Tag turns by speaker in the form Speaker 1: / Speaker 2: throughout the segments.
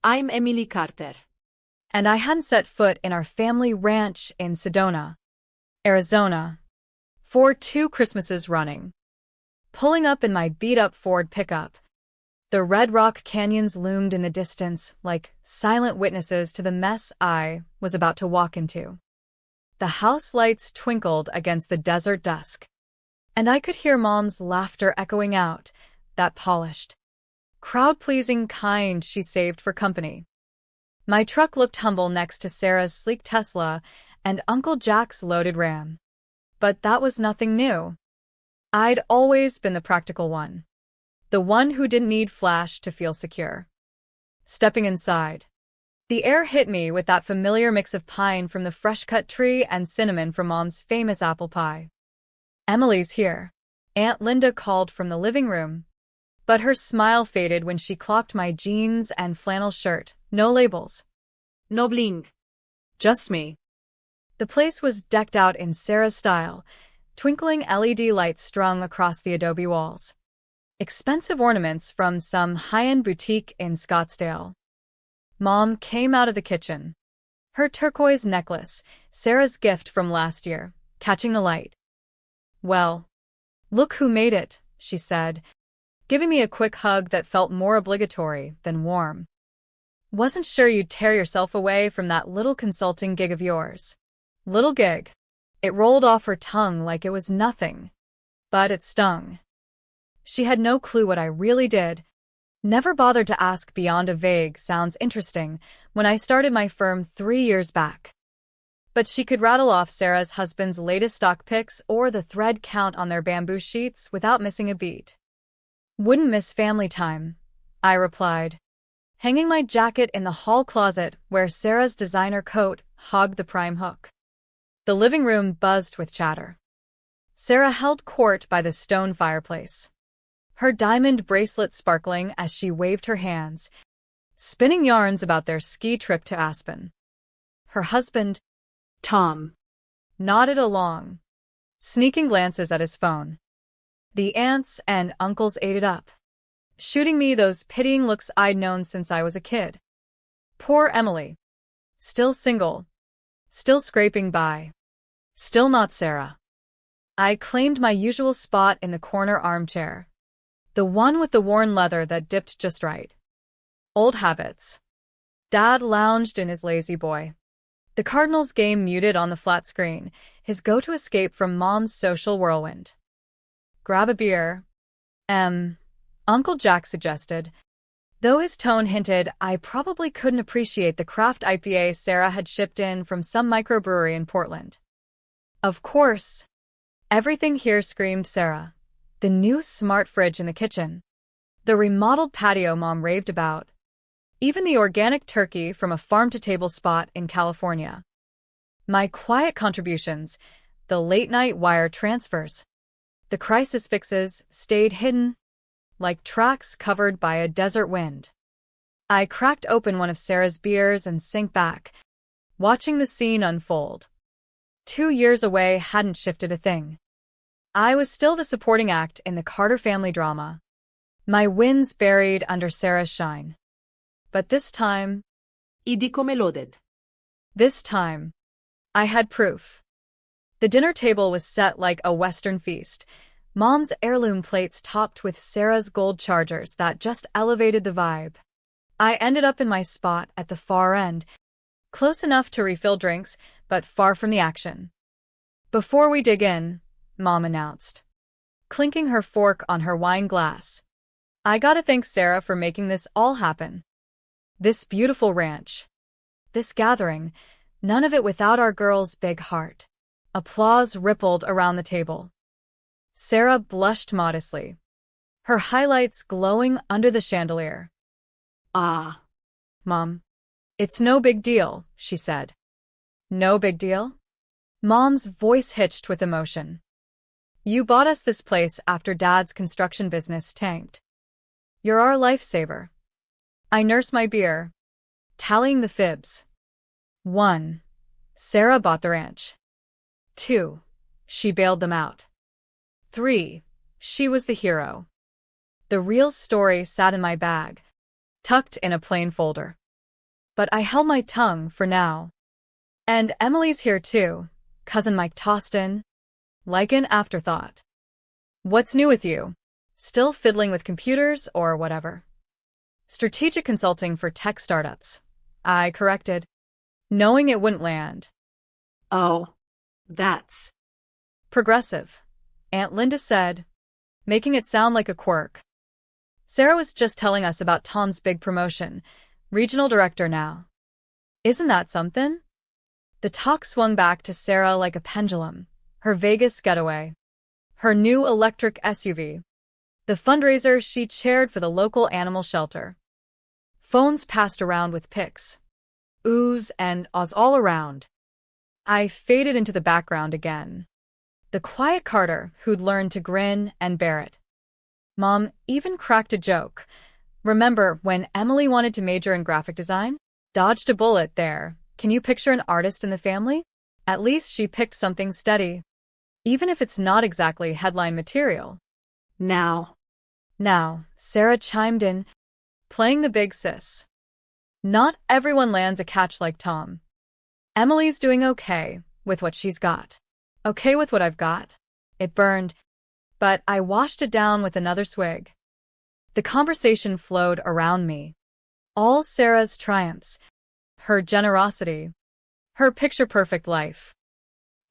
Speaker 1: I'm Emily Carter.
Speaker 2: And I hadn't set foot in our family ranch in Sedona, Arizona, for 2 Christmases running. Pulling up in my beat-up Ford pickup, the Red Rock Canyons loomed in the distance like silent witnesses to the mess I was about to walk into. The house lights twinkled against the desert dusk, and I could hear Mom's laughter echoing out, that polished, crowd-pleasing kind she saved for company. My truck looked humble next to Sarah's sleek Tesla and Uncle Jack's loaded Ram. But that was nothing new. I'd always been the practical one. The one who didn't need flash to feel secure. Stepping inside, the air hit me with that familiar mix of pine from the fresh-cut tree and cinnamon from Mom's famous apple pie. "Emily's here," Aunt Linda called from the living room. But her smile faded when she clocked my jeans and flannel shirt. No labels.
Speaker 1: No bling.
Speaker 2: Just me. The place was decked out in Sarah's style, twinkling LED lights strung across the adobe walls. Expensive ornaments from some high-end boutique in Scottsdale. Mom came out of the kitchen. Her turquoise necklace, Sarah's gift from last year, catching the light. "Well, look who made it," she said, giving me a quick hug that felt more obligatory than warm. "Wasn't sure you'd tear yourself away from that little consulting gig of yours." Little gig. It rolled off her tongue like it was nothing. But it stung. She had no clue what I really did. Never bothered to ask beyond a vague "sounds interesting" when I started my firm 3 years back. But she could rattle off Sarah's husband's latest stock picks or the thread count on their bamboo sheets without missing a beat. "Wouldn't miss family time," I replied, hanging my jacket in the hall closet where Sarah's designer coat hogged the prime hook. The living room buzzed with chatter. Sarah held court by the stone fireplace, her diamond bracelet sparkling as she waved her hands, spinning yarns about their ski trip to Aspen. Her husband,
Speaker 1: Tom,
Speaker 2: nodded along, sneaking glances at his phone. The aunts and uncles ate it up, shooting me those pitying looks I'd known since I was a kid. Poor Emily. Still single. Still scraping by. Still not Sarah. I claimed my usual spot in the corner armchair. The one with the worn leather that dipped just right. Old habits. Dad lounged in his lazy boy. The Cardinals game muted on the flat screen, his go-to escape from Mom's social whirlwind. "Grab a beer." Uncle Jack suggested, though his tone hinted I probably couldn't appreciate the craft IPA Sarah had shipped in from some microbrewery in Portland. Of course. Everything here screamed Sarah. The new smart fridge in the kitchen. The remodeled patio Mom raved about. Even the organic turkey from a farm-to-table spot in California. My quiet contributions, the late-night wire transfers, the crisis fixes, stayed hidden, like tracks covered by a desert wind. I cracked open one of Sarah's beers and sank back, watching the scene unfold. 2 years away hadn't shifted a thing. I was still the supporting act in the Carter family drama, my wins buried under Sarah's shine. But this time,
Speaker 1: y di come loaded.
Speaker 2: This time, I had proof. The dinner table was set like a Western feast, Mom's heirloom plates topped with Sarah's gold chargers that just elevated the vibe. I ended up in my spot at the far end, close enough to refill drinks, but far from the action. "Before we dig in," Mom announced, clinking her fork on her wine glass, "I gotta thank Sarah for making this all happen. This beautiful ranch. This gathering, none of it without our girl's big heart." Applause rippled around the table. Sarah blushed modestly, her highlights glowing under the chandelier.
Speaker 1: "Ah,
Speaker 2: Mom, it's no big deal," she said. "No big deal?" Mom's voice hitched with emotion. "You bought us this place after Dad's construction business tanked. You're our lifesaver." I nursed my beer, tallying the fibs. 1. Sarah bought the ranch. 2. She bailed them out. 3. She was the hero. The real story sat in my bag, tucked in a plain folder. But I held my tongue for now. And Emily's here too. Cousin Mike tossed in, like an afterthought. What's new with you? Still fiddling with computers or whatever? Strategic consulting for tech startups, I corrected, knowing it wouldn't land.
Speaker 1: Oh, that's
Speaker 2: Progressive, Aunt Linda said, making it sound like a quirk. Sarah was just telling us about Tom's big promotion, regional director now. Isn't that something? The talk swung back to Sarah like a pendulum, her Vegas getaway, her new electric SUV, the fundraiser she chaired for the local animal shelter. Phones passed around with pics, oohs and ahs all around. I faded into the background again. The quiet Carter who'd learned to grin and bear it. Mom even cracked a joke. Remember when Emily wanted to major in graphic design? Dodged a bullet there. Can you picture an artist in the family? At least she picked something steady, even if it's not exactly headline material.
Speaker 1: now.
Speaker 2: Now, Sarah chimed in, playing the big sis. Not everyone lands a catch like Tom. Emily's doing okay with what she's got. Okay with what I've got. It burned, but I washed it down with another swig. The conversation flowed around me. All Sarah's triumphs, her generosity, her picture-perfect life.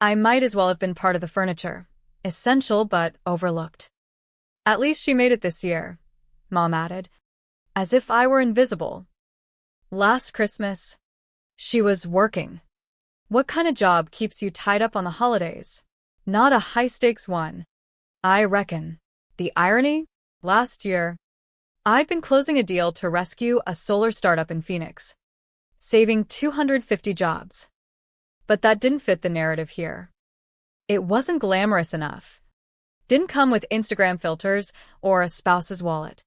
Speaker 2: I might as well have been part of the furniture, essential but overlooked. At least she made it this year, Mom added, as if I were invisible. Last Christmas, she was working. What kind of job keeps you tied up on the holidays? Not a high-stakes one, I reckon. The irony? Last year, I'd been closing a deal to rescue a solar startup in Phoenix, saving 250 jobs. But that didn't fit the narrative here. It wasn't glamorous enough. Didn't come with Instagram filters or a spouse's wallet.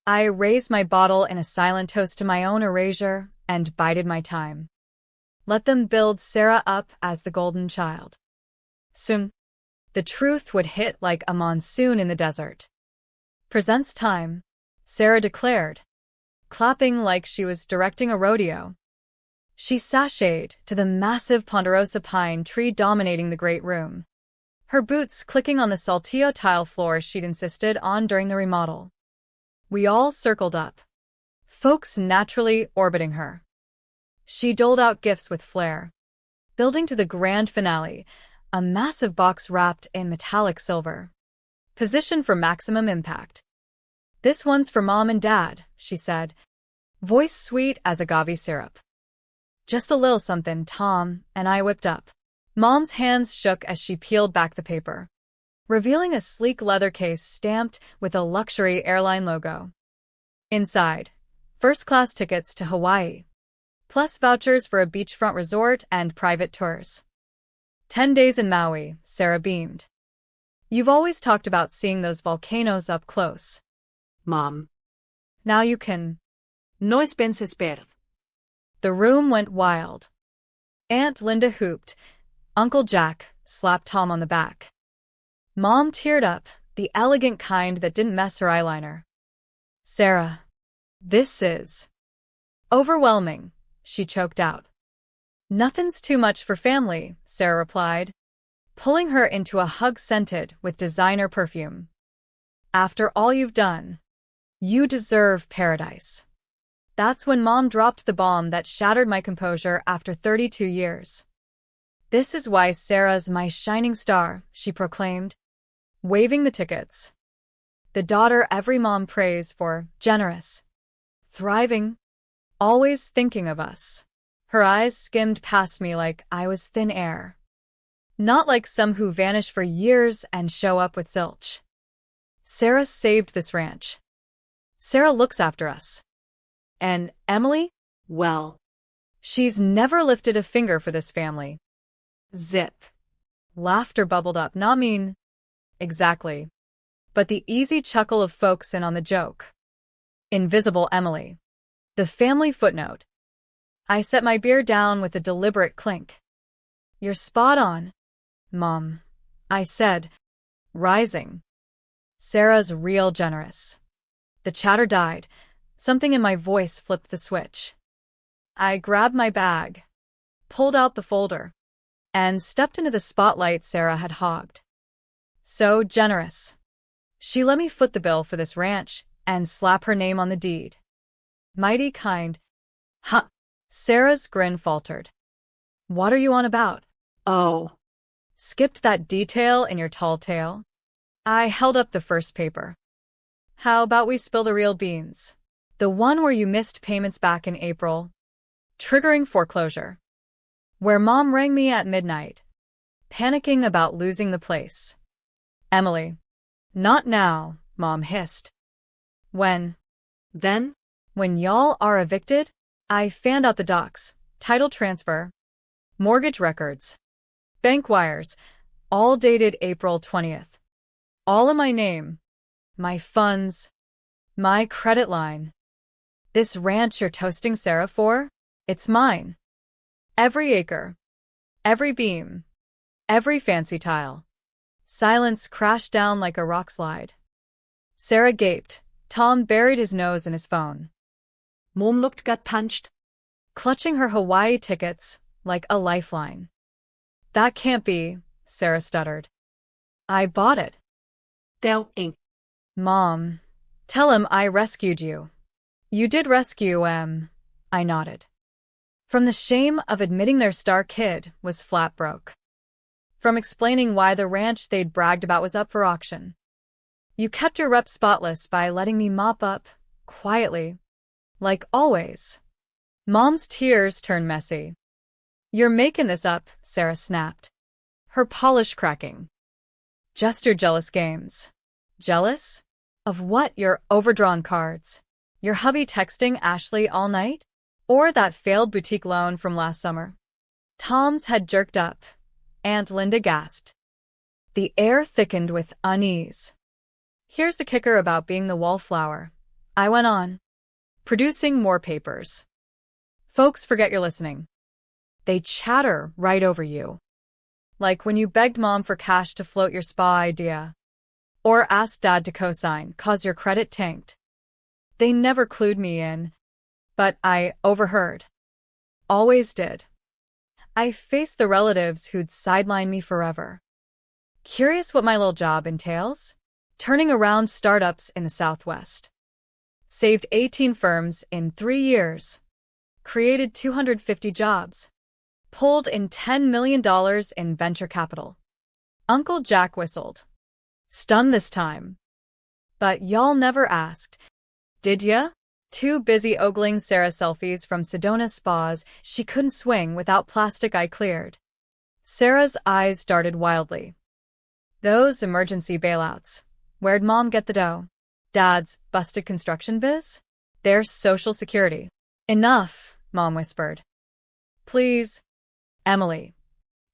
Speaker 2: I raised my bottle in a silent toast to my own erasure and bided my time. Let them build Sarah up as the golden child. Soon, the truth would hit like a monsoon in the desert. Presents time, Sarah declared, clapping like she was directing a rodeo. She sashayed to the massive ponderosa pine tree dominating the great room, her boots clicking on the saltillo tile floor she'd insisted on during the remodel. We all circled up, folks naturally orbiting her. She doled out gifts with flair, building to the grand finale, a massive box wrapped in metallic silver, positioned for maximum impact. This one's for Mom and Dad, she said, voice sweet as agave syrup. Just a little something Tom and I whipped up. Mom's hands shook as she peeled back the paper, revealing a sleek leather case stamped with a luxury airline logo. Inside, first-class tickets to Hawaii, plus vouchers for a beachfront resort and private tours. 10 days in Maui, Sarah beamed. You've always talked about seeing those volcanoes up close.
Speaker 1: Mom.
Speaker 2: Now you can.
Speaker 1: No expenses spared.
Speaker 2: The room went wild. Aunt Linda hooped. Uncle Jack slapped Tom on the back. Mom teared up, the elegant kind that didn't mess her eyeliner. Sarah, this is overwhelming, she choked out. Nothing's too much for family, Sarah replied, pulling her into a hug scented with designer perfume. After all you've done, you deserve paradise. That's when Mom dropped the bomb that shattered my composure after 32 years. This is why Sarah's my shining star, she proclaimed, waving the tickets. The daughter every mom prays for, generous, thriving, always thinking of us. Her eyes skimmed past me like I was thin air. Not like some who vanish for years and show up with zilch. Sarah saved this ranch. Sarah looks after us. And Emily?
Speaker 1: Well,
Speaker 2: she's never lifted a finger for this family.
Speaker 1: zip.
Speaker 2: Laughter bubbled up, not mean. Exactly. But the easy chuckle of folks in on the joke. Invisible Emily. The family footnote. I set my beer down with a deliberate clink. You're spot on, Mom, I said, rising. Sarah's real generous. The chatter died. Something in my voice flipped the switch. I grabbed my bag, pulled out the folder, and stepped into the spotlight Sarah had hogged. So generous. She let me foot the bill for this ranch and slap her name on the deed. Mighty kind.
Speaker 1: Huh.
Speaker 2: Sarah's grin faltered. What are you on about?
Speaker 1: Oh.
Speaker 2: Skipped that detail in your tall tale? I held up the first paper. How about we spill the real beans? The one where you missed payments back in April, triggering foreclosure. Where Mom rang me at midnight, panicking about losing the place. Emily. Not now, Mom hissed. When?
Speaker 1: Then?
Speaker 2: When y'all are evicted? I fanned out the docs, title transfer, mortgage records, bank wires, all dated April 20th. All in my name, my funds, my credit line. This ranch you're toasting Sarah for? It's mine. Every acre, every beam, every fancy tile. Silence crashed down like a rock slide. Sarah gaped. Tom buried his nose in his phone.
Speaker 1: Mom looked gut punched.
Speaker 2: Clutching her Hawaii tickets like a lifeline. That can't be, Sarah stuttered. I bought it.
Speaker 1: They'll ain't.
Speaker 2: Mom, tell him I rescued you. You did rescue him, I nodded. From the shame of admitting their star kid was flat broke. From explaining why the ranch they'd bragged about was up for auction. You kept your rep spotless by letting me mop up, quietly, like always. Mom's tears turned messy. You're making this up, Sarah snapped, her polish cracking. Just your jealous games. Jealous? Of what? Your overdrawn cards? Your hubby texting Ashley all night? Or that failed boutique loan from last summer? Tom's head jerked up. Aunt Linda gasped. The air thickened with unease. Here's the kicker about being the wallflower. I went on, producing more papers. Folks forget you're listening. They chatter right over you. Like when you begged Mom for cash to float your spa idea. Or asked Dad to co-sign 'cause your credit tanked. They never clued me in. But I overheard. Always did. I faced the relatives who'd sideline me forever. Curious what my little job entails? Turning around startups in the Southwest. Saved 18 firms in 3 years. Created 250 jobs. Pulled in $10 million in venture capital. Uncle Jack whistled. Stunned this time. But y'all never asked, did ya? Too busy ogling Sarah selfies from Sedona spas she couldn't swing without plastic eye cleared. Sarah's eyes darted wildly. Those emergency bailouts. Where'd Mom get the dough? Dad's busted construction biz? There's Social Security. Enough, Mom whispered. Please, Emily.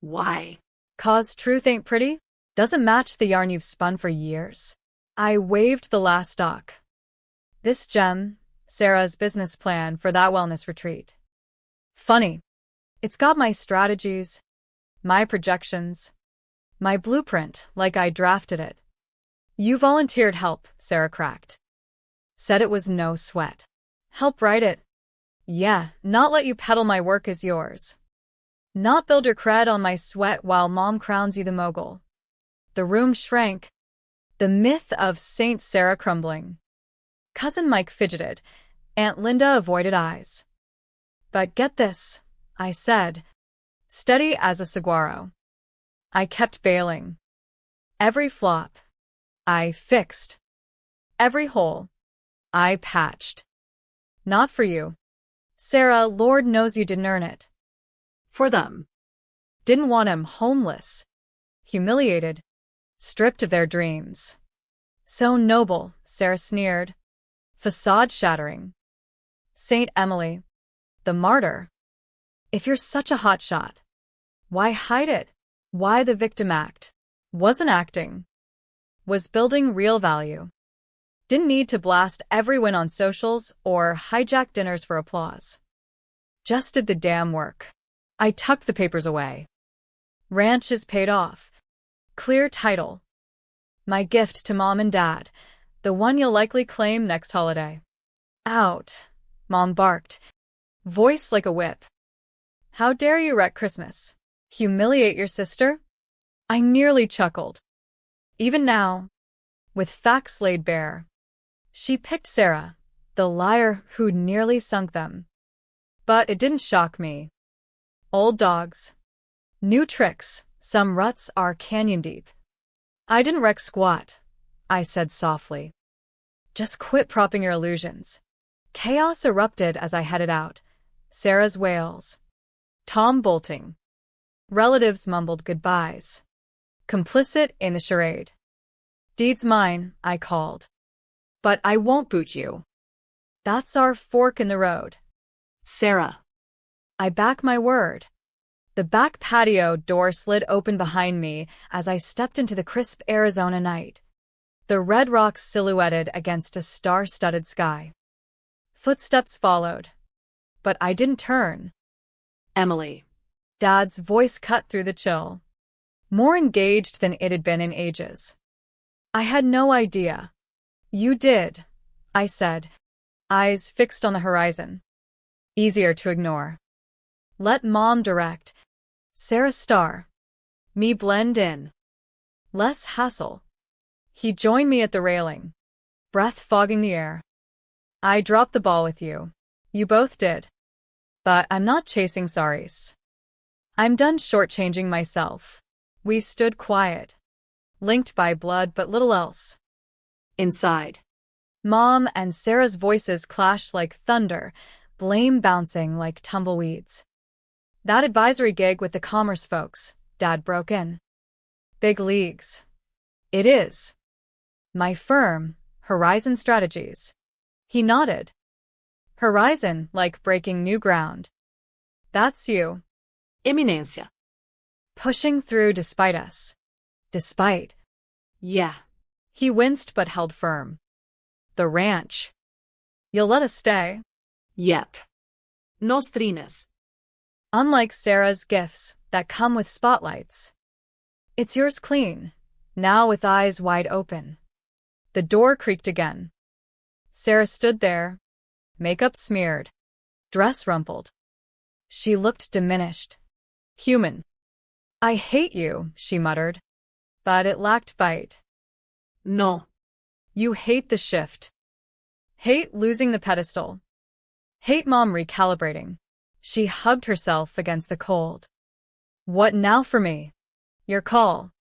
Speaker 1: Why?
Speaker 2: 'Cause truth ain't pretty? Doesn't match the yarn you've spun for years. I waved the last stock. This gem, Sarah's business plan for that wellness retreat. Funny. It's got my strategies, my projections, my blueprint like I drafted it. You volunteered help, Sarah cracked. Said it was no sweat. Help write it. Yeah, not let you peddle my work as yours. Not build your cred on my sweat while Mom crowns you the mogul. The room shrank. The myth of Saint Sarah crumbling. Cousin Mike fidgeted. Aunt Linda avoided eyes. But get this, I said, steady as a saguaro. I kept bailing. Every flop, I fixed. Every hole, I patched. Not for you. Sarah, Lord knows you didn't earn it.
Speaker 1: For them.
Speaker 2: Didn't want 'em homeless, humiliated, stripped of their dreams. So noble, Sarah sneered. Facade shattering. Saint Emily, the martyr. If you're such a hotshot, why hide it? Why the victim act? Wasn't acting. Was building real value. Didn't need to blast every win on socials or hijack dinners for applause. Just did the damn work. I tucked the papers away. Ranch is paid off. Clear title. My gift to Mom and Dad, the one you'll likely claim next holiday. Out, Mom barked. Voice like a whip. How dare you wreck Christmas? Humiliate your sister? I nearly chuckled. Even now, with facts laid bare, she picked Sarah, the liar who'd nearly sunk them. But it didn't shock me. Old dogs. New tricks. Some ruts are canyon deep. I didn't wreck squat, I said softly. Just quit propping your illusions. Chaos erupted as I headed out. Sarah's wails. Tom bolting. Relatives mumbled goodbyes. Complicit in the charade. Deed's mine, I called.
Speaker 1: But I won't boot you.
Speaker 2: That's our fork in the road.
Speaker 1: Sarah.
Speaker 2: I back my word. The back patio door slid open behind me as I stepped into the crisp Arizona night. The red rocks silhouetted against a star-studded sky. Footsteps followed. But I didn't turn.
Speaker 1: Emily.
Speaker 2: Dad's voice cut through the chill. More engaged than it had been in ages. I had no idea. You did, I said, eyes fixed on the horizon. Easier to ignore. Let Mom direct. Sarah star. Me blend in. Less hassle. He joined me at the railing. Breath fogging the air. I dropped the ball with you. You both did. But I'm not chasing sorries. I'm done shortchanging myself. We stood quiet. Linked by blood but little else.
Speaker 1: Inside.
Speaker 2: Mom and Sarah's voices clashed like thunder, blame bouncing like tumbleweeds. That advisory gig with the commerce folks, Dad broke in. Big leagues. It is. My firm, Horizon Strategies. He nodded. Horizon, like breaking new ground. That's you.
Speaker 1: Eminencia.
Speaker 2: Pushing through despite us. Despite.
Speaker 1: Yeah.
Speaker 2: He winced but held firm. The ranch. You'll let us stay?
Speaker 1: Yep. Nostrines.
Speaker 2: Unlike Sarah's gifts that come with spotlights. It's yours clean, now with eyes wide open. The door creaked again. Sarah stood there, makeup smeared, dress rumpled. She looked diminished. Human. I hate you, she muttered. But it lacked bite.
Speaker 1: No.
Speaker 2: You hate the shift. Hate losing the pedestal. Hate Mom recalibrating. She hugged herself against the cold. What now for me? Your call.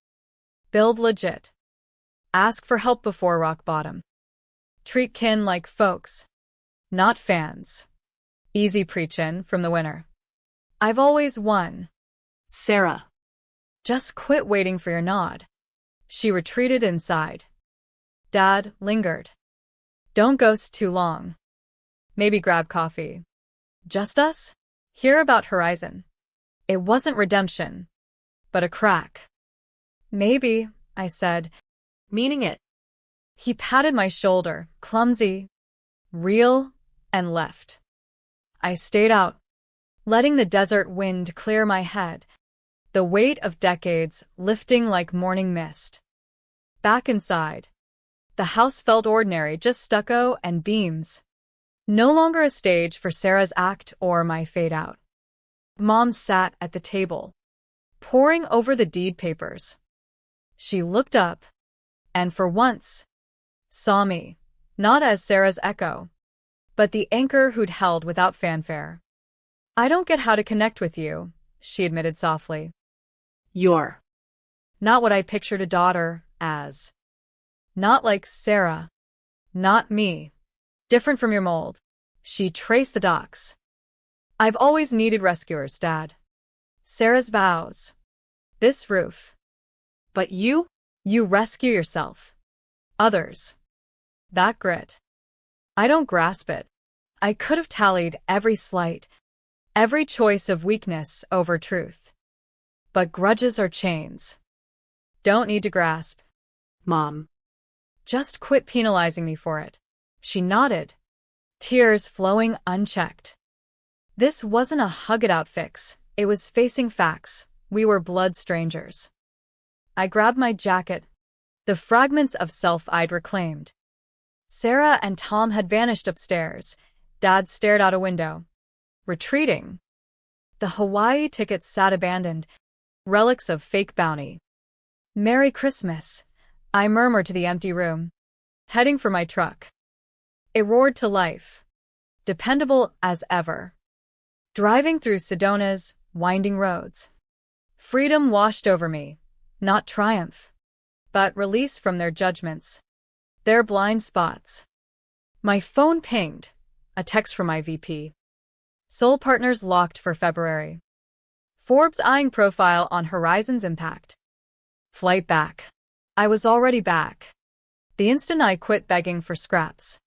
Speaker 2: Build legit. Ask for help before rock bottom. Treat kin like folks. Not fans. Easy preachin' from the winner. I've always won.
Speaker 1: Sarah.
Speaker 2: Just quit waiting for your nod. She retreated inside. Dad lingered. Don't ghost too long. Maybe grab coffee. Just us? Hear about Horizon. It wasn't redemption, but a crack. Maybe, I said,
Speaker 1: Meaning it.
Speaker 2: He patted my shoulder, clumsy, real, and left. I stayed out, letting the desert wind clear my head, the weight of decades lifting like morning mist. Back inside. The house felt ordinary, just stucco and beams. No longer a stage for Sarah's act or my fade out. Mom sat at the table, poring over the deed papers. She looked up, and for once, saw me, not as Sarah's echo, but the anchor who'd held without fanfare. I don't get how to connect with you, she admitted softly.
Speaker 1: You're
Speaker 2: not what I pictured a daughter as. Not like Sarah. Not me. Different from your mold. She traced the docs. I've always needed rescuers, Dad. Sarah's vows. This roof.
Speaker 1: But you?
Speaker 2: You rescue yourself. Others. That grit. I don't grasp it. I could have tallied every slight, every choice of weakness over truth. But grudges are chains. Don't need to grasp.
Speaker 1: Mom.
Speaker 2: Just quit penalizing me for it. She nodded, tears flowing unchecked. This wasn't a hug-it-out fix. It was facing facts. We were blood strangers. I grabbed my jacket, the fragments of self I'd reclaimed. Sarah and Tom had vanished upstairs. Dad stared out a window. retreating. The Hawaii tickets sat abandoned, relics of fake bounty. "Merry Christmas," I murmured to the empty room, heading for my truck. It roared to life, dependable as ever. Driving through Sedona's winding roads. Freedom washed over me, not triumph, but release from their judgments, their blind spots. My phone pinged, a text from my VP. Soul partners locked for February. Forbes eyeing profile on Horizon's impact. Flight back. I was already back. The instant I quit begging for scraps.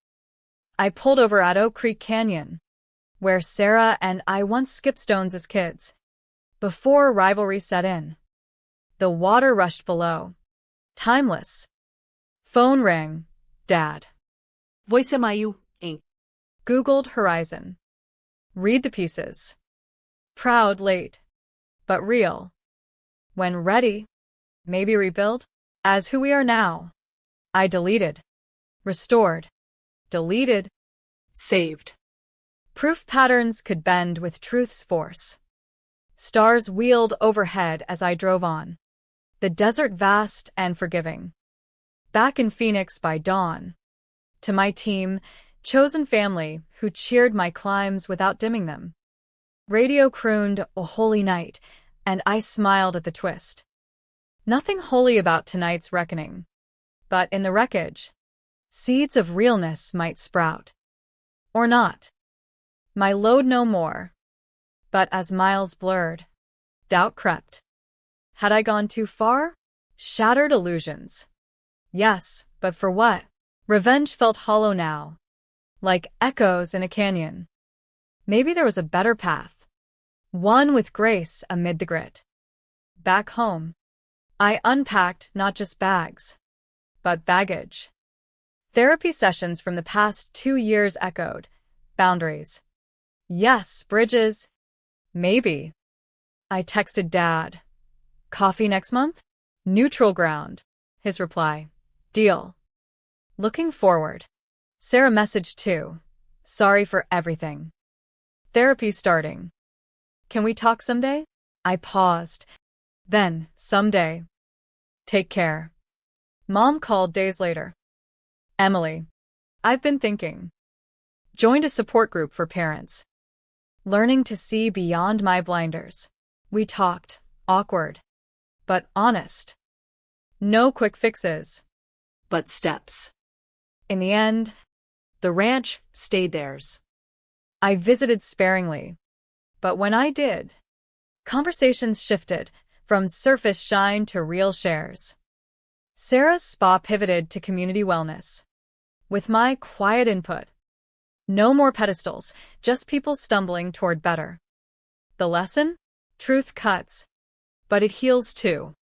Speaker 2: I pulled over at Oak Creek Canyon, where Sarah and I once skipped stones as kids. Before rivalry set in. The water rushed below. Timeless. Phone rang. Dad.
Speaker 1: Voice Mayu, Inc.
Speaker 2: Googled Horizon. Read the pieces. Proud, late, but real. When ready, maybe rebuild, as who we are now. I deleted. Restored. Deleted.
Speaker 1: Saved.
Speaker 2: Proof patterns could bend with truth's force. Stars wheeled overhead as I drove on. The desert vast and forgiving. Back in Phoenix by dawn. To my team, chosen family who cheered my climbs without dimming them. Radio crooned "O Holy Night," and I smiled at the twist. Nothing holy about tonight's reckoning. But in the wreckage, seeds of realness might sprout. Or not. My load no more. But as miles blurred, doubt crept. Had I gone too far? Shattered illusions. Yes, but for what? Revenge felt hollow now, like echoes in a canyon. Maybe there was a better path. One with grace amid the grit. Back home, I unpacked not just bags, but baggage. Therapy sessions from the past 2 years echoed. Boundaries. Yes, bridges. Maybe. I texted Dad. Coffee next month? Neutral ground. His reply. Deal. Looking forward. Sarah messaged too. Sorry for everything. Therapy starting. Can we talk someday? I paused. Then, someday. Take care. Mom called days later. Emily. I've been thinking. Joined a support group for parents. Learning to see beyond my blinders. We talked, awkward, but honest. No quick fixes.
Speaker 1: But steps.
Speaker 2: In the end,
Speaker 1: The ranch stayed theirs.
Speaker 2: I visited sparingly. But when I did, conversations shifted from surface shine to real shares. Sarah's spa pivoted to community wellness. With my quiet input. No more pedestals, just people stumbling toward better. The lesson? Truth cuts. But it heals too.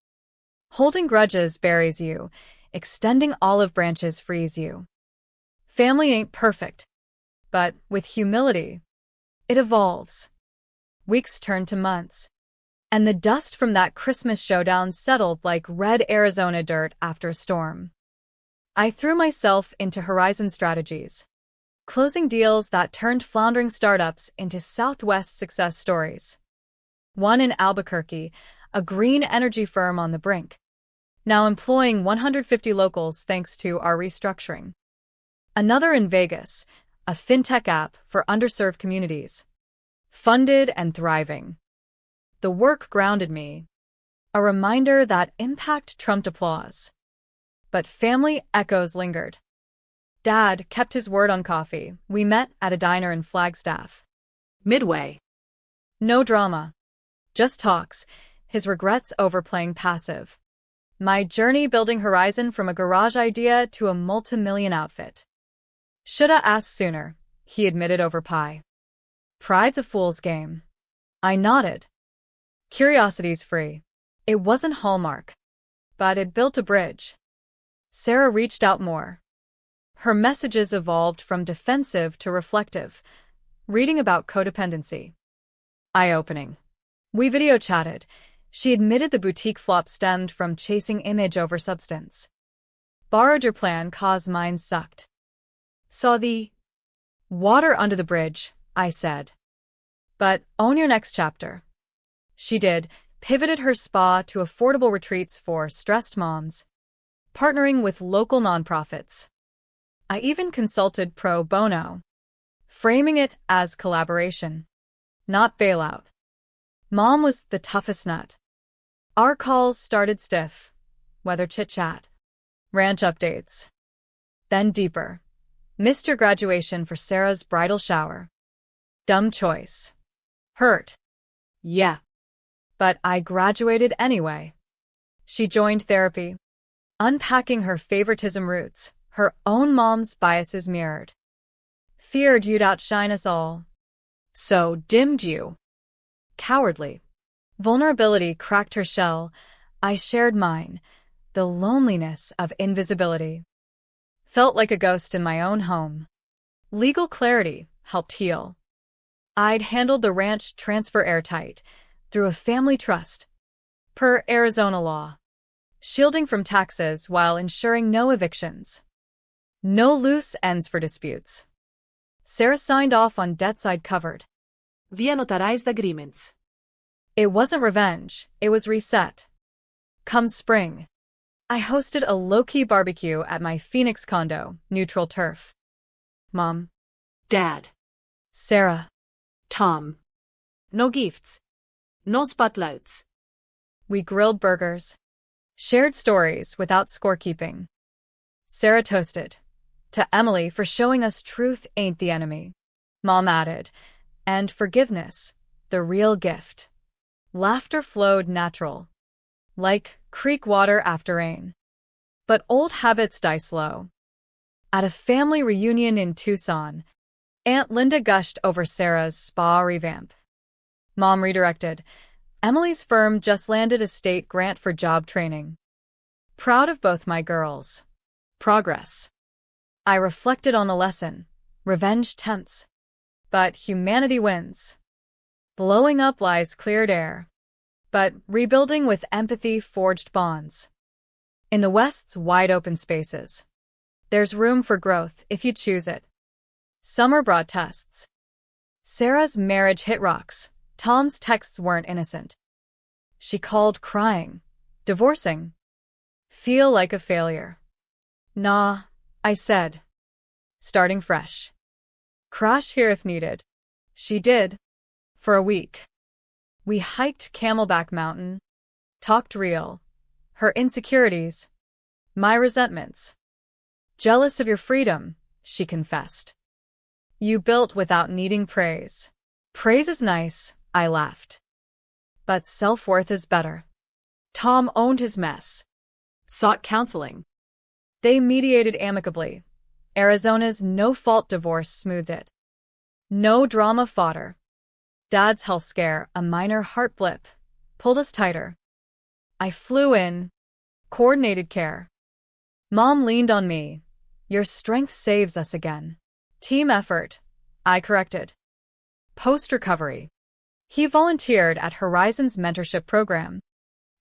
Speaker 2: Holding grudges buries you. Extending olive branches frees you. Family ain't perfect. But with humility, it evolves. Weeks turn to months. And the dust from that Christmas showdown settled like red Arizona dirt after a storm. I threw myself into Horizon strategies. Closing deals that turned floundering startups into Southwest success stories. One in Albuquerque, a green energy firm on the brink. Now employing 150 locals thanks to our restructuring. Another in Vegas, a fintech app for underserved communities. Funded and thriving. The work grounded me. A reminder that impact trumped applause. But family echoes lingered. Dad kept his word on coffee. We met at a diner in Flagstaff.
Speaker 1: Midway.
Speaker 2: No drama. Just talks, his regrets overplaying passive. My journey building Horizon from a garage idea to a multi-million outfit. Shoulda asked sooner, he admitted over pie. Pride's a fool's game. I nodded. Curiosity's free. It wasn't Hallmark. But it built a bridge. Sarah reached out more. Her messages evolved from defensive to reflective, reading about codependency. Eye-opening. We video chatted. She admitted the boutique flop stemmed from chasing image over substance. Borrowed your plan, cause mine sucked. Saw the water under the bridge, I said. But own your next chapter. She did, pivoted her spa to affordable retreats for stressed moms, partnering with local nonprofits. I even consulted pro bono, framing it as collaboration, not bailout. Mom was the toughest nut. Our calls started stiff, weather chit-chat, ranch updates. Then deeper. Missed your graduation for Sarah's bridal shower. Dumb choice. Hurt.
Speaker 1: Yeah.
Speaker 2: But I graduated anyway. She joined therapy, unpacking her favoritism roots, her own mom's biases mirrored. Feared you'd outshine us all.
Speaker 1: So dimmed you.
Speaker 2: Cowardly. Vulnerability cracked her shell. I shared mine. The loneliness of invisibility. Felt like a ghost in my own home. Legal clarity helped heal. I'd handled the ranch transfer airtight, through a family trust, per Arizona law, shielding from taxes while ensuring no evictions. No loose ends for disputes. Sarah signed off on debts I'd covered.
Speaker 1: Via notarized agreements.
Speaker 2: It wasn't revenge, it was reset. Come spring, I hosted a low-key barbecue at my Phoenix condo, neutral turf. Mom.
Speaker 1: Dad.
Speaker 2: Sarah.
Speaker 1: Tom. No gifts. No spotlights.
Speaker 2: We grilled burgers. Shared stories without scorekeeping. Sarah toasted. To Emily for showing us truth ain't the enemy. Mom added. And forgiveness, the real gift. Laughter flowed natural. Like creek water after rain. But old habits die slow. At a family reunion in Tucson, Aunt Linda gushed over Sarah's spa revamp. Mom redirected. Emily's firm just landed a state grant for job training. Proud of both my girls. Progress. I reflected on the lesson. Revenge tempts. But humanity wins. Blowing up lies cleared air. But rebuilding with empathy forged bonds. In the West's wide-open spaces, there's room for growth if you choose it. Summer brought tests. Sarah's marriage hit rocks. Tom's texts weren't innocent. She called crying, divorcing. Feel like a failure. Nah, I said. Starting fresh. Crash here if needed. She did. For a week. We hiked Camelback Mountain, talked real, her insecurities, my resentments. Jealous of your freedom, she confessed. You built without needing praise. Praise is nice, I laughed. But self-worth is better.
Speaker 1: Tom owned his mess. Sought counseling.
Speaker 2: They mediated amicably. Arizona's no-fault divorce smoothed it. No drama fodder. Dad's health scare, a minor heart blip, pulled us tighter. I flew in. Coordinated care. Mom leaned on me. Your strength saves us again. Team effort. I corrected. Post-recovery. He volunteered at Horizon's mentorship program,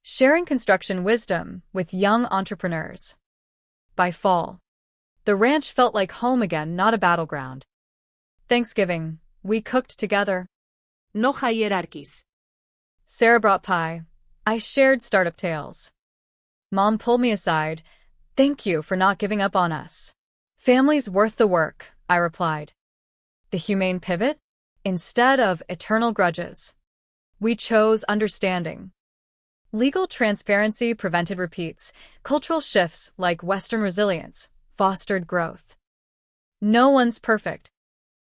Speaker 2: sharing construction wisdom with young entrepreneurs. By fall, the ranch felt like home again, not a battleground. Thanksgiving, we cooked together.
Speaker 1: No hierarchies.
Speaker 2: Sarah brought pie. I shared startup tales. Mom pulled me aside. Thank you for not giving up on us. Family's worth the work, I replied. The humane pivot? Instead of eternal grudges. We chose understanding. Legal transparency prevented repeats. Cultural shifts like Western resilience fostered growth. No one's perfect.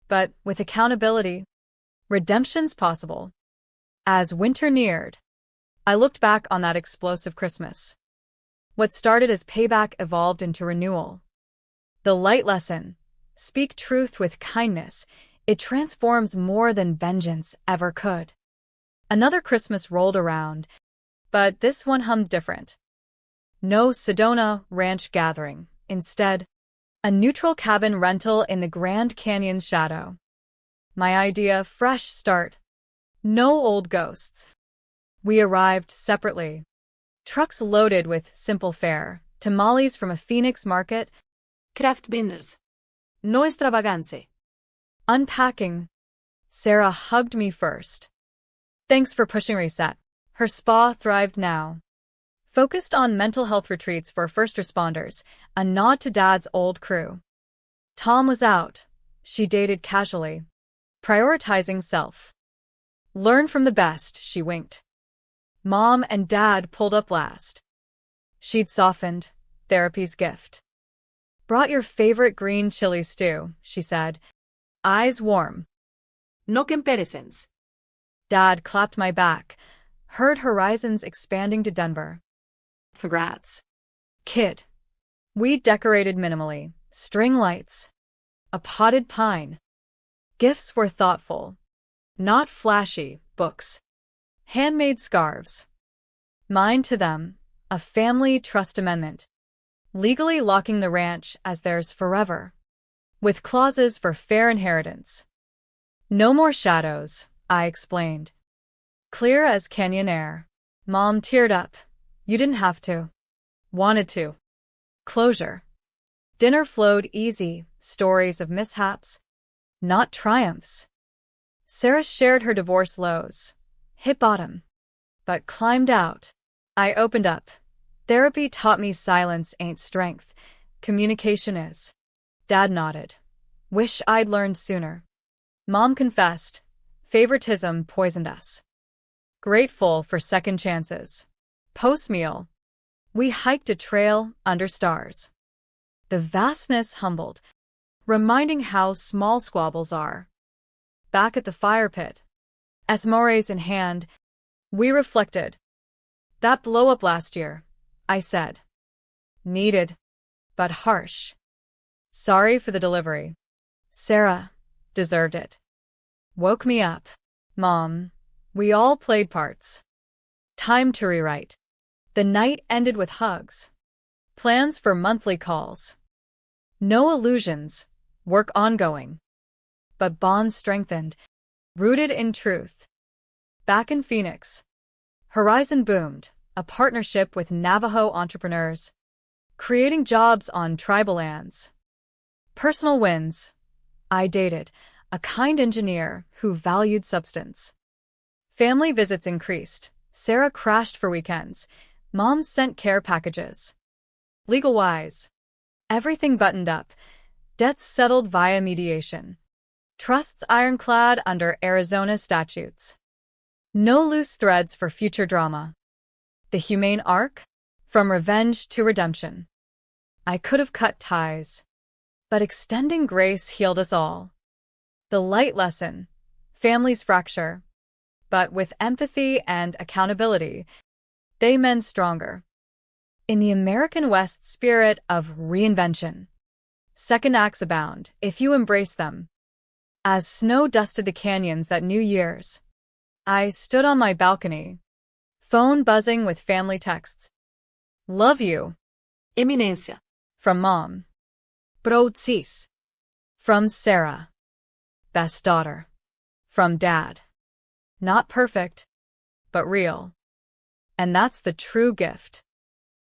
Speaker 2: But with accountability, redemption's possible. As winter neared, I looked back on that explosive Christmas. What started as payback evolved into renewal. The light lesson, speak truth with kindness, it transforms more than vengeance ever could. Another Christmas rolled around, but this one hummed different. No Sedona Ranch gathering, instead, a neutral cabin rental in the Grand Canyon's shadow. My idea, fresh start. No old ghosts. We arrived separately. Trucks loaded with simple fare, tamales from a Phoenix market.
Speaker 1: Craft dinners. No extravaganza.
Speaker 2: Unpacking. Sarah hugged me first. Thanks for pushing reset. Her spa thrived now. Focused on mental health retreats for first responders, a nod to Dad's old crew. Tom was out. She dated casually. Prioritizing self. Learn from the best, she winked. Mom and Dad pulled up last. She'd softened. Therapy's gift. Brought your favorite green chili stew, she said. Eyes warm.
Speaker 1: No comparisons.
Speaker 2: Dad clapped my back. Heard horizons expanding to Denver.
Speaker 1: Congrats.
Speaker 2: Kid. We decorated minimally. String lights. A potted pine. Gifts were thoughtful. Not flashy, books. Handmade scarves. Mine to them, a family trust amendment. Legally locking the ranch as theirs forever. With clauses for fair inheritance. No more shadows, I explained. Clear as canyon air. Mom teared up. You didn't have to. Wanted to. Closure. Dinner flowed easy, stories of mishaps, not triumphs. Sarah shared her divorce lows. Hit bottom. But climbed out. I opened up. Therapy taught me silence ain't strength. Communication is. Dad nodded. Wish I'd learned sooner. Mom confessed. Favoritism poisoned us. Grateful for second chances. Post-meal. We hiked a trail under stars. The vastness humbled, reminding how small squabbles are. Back at the fire pit, Esmores in hand, we reflected. That blow-up last year, I said. Needed, but harsh. Sorry for the delivery. Sarah deserved it. Woke me up. Mom, we all played parts. Time to rewrite. The night ended with hugs. Plans for monthly calls. No illusions, work ongoing. But bonds strengthened, rooted in truth. Back in Phoenix. Horizon boomed, a partnership with Navajo entrepreneurs. Creating jobs on tribal lands. Personal wins. I dated a kind engineer who valued substance. Family visits increased. Sarah crashed for weekends. Mom sent care packages. Legal-wise. Everything buttoned up. Debts settled via mediation. Trusts ironclad under Arizona statutes. No loose threads for future drama. The humane arc? From revenge to redemption. I could have cut ties. But extending grace healed us all. The light lesson. Families fracture. But with empathy and accountability, they mend stronger. In the American West spirit of reinvention. Second acts abound, if you embrace them. As snow dusted the canyons that New Year's, I stood on my balcony, phone buzzing with family texts. Love you.
Speaker 1: Eminencia.
Speaker 2: From Mom.
Speaker 1: Proud-sis.
Speaker 2: From Sarah. Best daughter. From Dad. Not perfect, but real. And that's the true gift.